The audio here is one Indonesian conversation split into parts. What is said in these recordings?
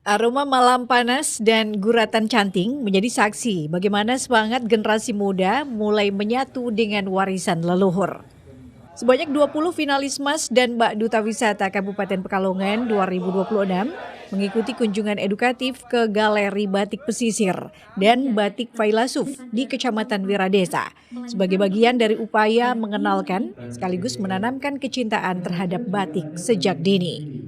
Aroma malam panas dan guratan canting menjadi saksi bagaimana semangat generasi muda mulai menyatu dengan warisan leluhur. Sebanyak 20 finalis Mas dan Mbak Duta Wisata Kabupaten Pekalongan 2026 mengikuti kunjungan edukatif ke Galeri Batik Pesisir dan Batik Failasuf di Kecamatan Wiradesa sebagai bagian dari upaya mengenalkan sekaligus menanamkan kecintaan terhadap batik sejak dini.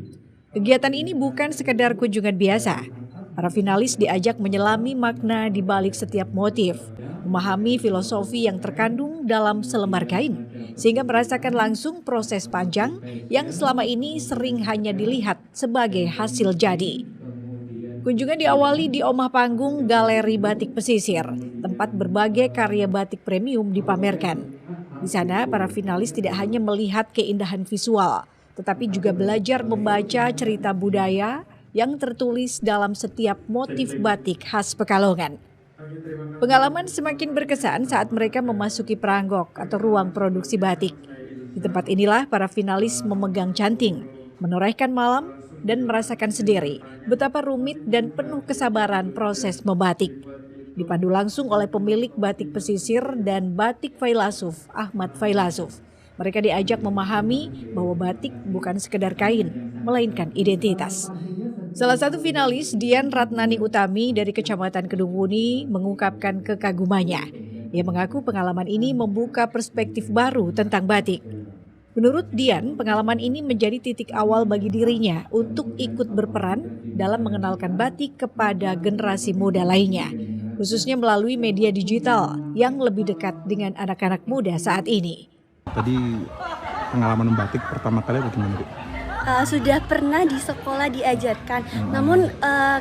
Kegiatan ini bukan sekedar kunjungan biasa. Para finalis diajak menyelami makna di balik setiap motif, memahami filosofi yang terkandung dalam selembar kain, sehingga merasakan langsung proses panjang yang selama ini sering hanya dilihat sebagai hasil jadi. Kunjungan diawali di Omah Panggung Galeri Batik Pesisir, tempat berbagai karya batik premium dipamerkan. Di sana, para finalis tidak hanya melihat keindahan visual, tetapi juga belajar membaca cerita budaya yang tertulis dalam setiap motif batik khas Pekalongan. Pengalaman semakin berkesan saat mereka memasuki peranggok atau ruang produksi batik. Di tempat inilah para finalis memegang canting, menorehkan malam, dan merasakan sendiri betapa rumit dan penuh kesabaran proses membatik. Dipandu langsung oleh pemilik Batik Pesisir dan Batik Failasuf, Ahmad Failasuf. Mereka diajak memahami bahwa batik bukan sekedar kain, melainkan identitas. Salah satu finalis, Dian Ratnani Utami dari Kecamatan Kedungwuni, mengungkapkan kekagumannya. Ia mengaku pengalaman ini membuka perspektif baru tentang batik. Menurut Dian, pengalaman ini menjadi titik awal bagi dirinya untuk ikut berperan dalam mengenalkan batik kepada generasi muda lainnya, khususnya melalui media digital yang lebih dekat dengan anak-anak muda saat ini. Tadi pengalaman membatik pertama kali bagaimana, Bu? Sudah pernah di sekolah diajarkan, namun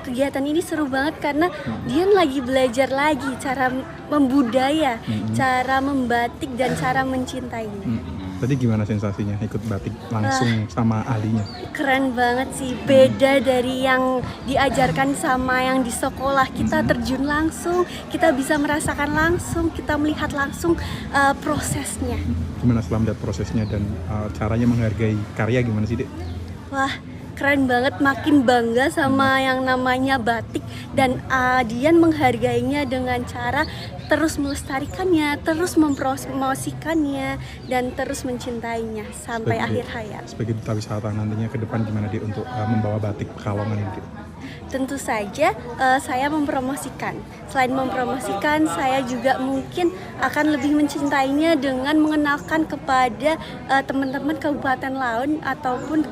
kegiatan ini seru banget karena dia lagi belajar lagi cara membudaya, cara membatik dan cara mencintainya. Tadi gimana sensasinya ikut batik langsung sama ahlinya? Keren banget sih, beda dari yang diajarkan sama yang di sekolah. Kita terjun langsung, kita bisa merasakan langsung, kita melihat langsung prosesnya. Gimana setelah melihat prosesnya dan caranya menghargai karya gimana sih, Dek? Wah, keren banget, makin bangga sama yang namanya batik dan Dian menghargainya dengan cara terus melestarikannya, terus mempromosikannya dan terus mencintainya sampai akhir hayat. Sebagai duta wisata nantinya ke depan gimana, Dek, untuk membawa batik Pekalongan ini? Tentu saja saya mempromosikan. Selain mempromosikan, saya juga mungkin akan lebih mencintainya dengan mengenalkan kepada teman-teman Kabupaten Laun ataupun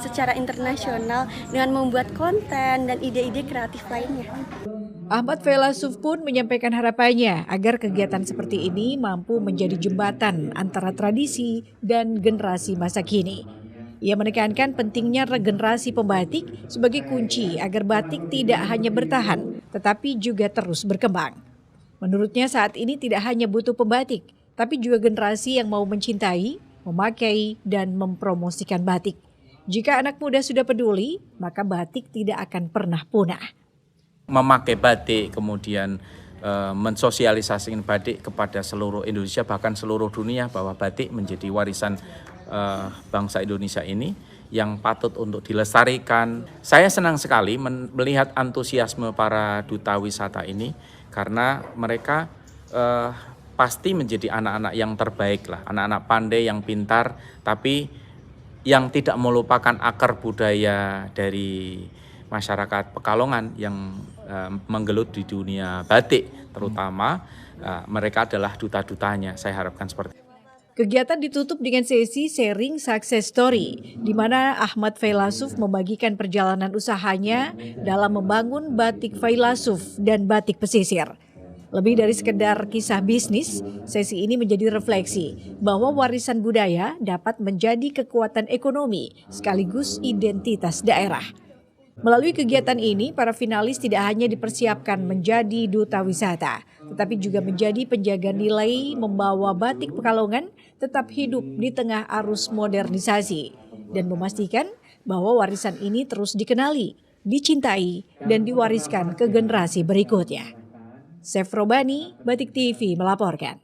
secara internasional dengan membuat konten dan ide-ide kreatif lainnya. Ahmad Failasuf pun menyampaikan harapannya agar kegiatan seperti ini mampu menjadi jembatan antara tradisi dan generasi masa kini. Ia menekankan pentingnya regenerasi pembatik sebagai kunci agar batik tidak hanya bertahan, tetapi juga terus berkembang. Menurutnya saat ini tidak hanya butuh pembatik, tapi juga generasi yang mau mencintai, memakai, dan mempromosikan batik. Jika anak muda sudah peduli, maka batik tidak akan pernah punah. Memakai batik, kemudian mensosialisasikan batik kepada seluruh Indonesia, bahkan seluruh dunia, bahwa batik menjadi warisan bangsa Indonesia ini yang patut untuk dilestarikan. Saya senang sekali melihat antusiasme para duta wisata ini karena mereka pasti menjadi anak-anak yang terbaik lah, anak-anak pandai yang pintar, tapi yang tidak melupakan akar budaya dari masyarakat Pekalongan yang menggelut di dunia batik, terutama mereka adalah duta-dutanya. Saya harapkan seperti itu. Kegiatan ditutup dengan sesi sharing success story, di mana Ahmad Failasuf membagikan perjalanan usahanya dalam membangun Batik Failasuf dan Batik Pesisir. Lebih dari sekedar kisah bisnis, sesi ini menjadi refleksi bahwa warisan budaya dapat menjadi kekuatan ekonomi sekaligus identitas daerah. Melalui kegiatan ini, para finalis tidak hanya dipersiapkan menjadi duta wisata, tetapi juga menjadi penjaga nilai membawa batik Pekalongan tetap hidup di tengah arus modernisasi dan memastikan bahwa warisan ini terus dikenali, dicintai, dan diwariskan ke generasi berikutnya. Chef Robani, Batik TV melaporkan.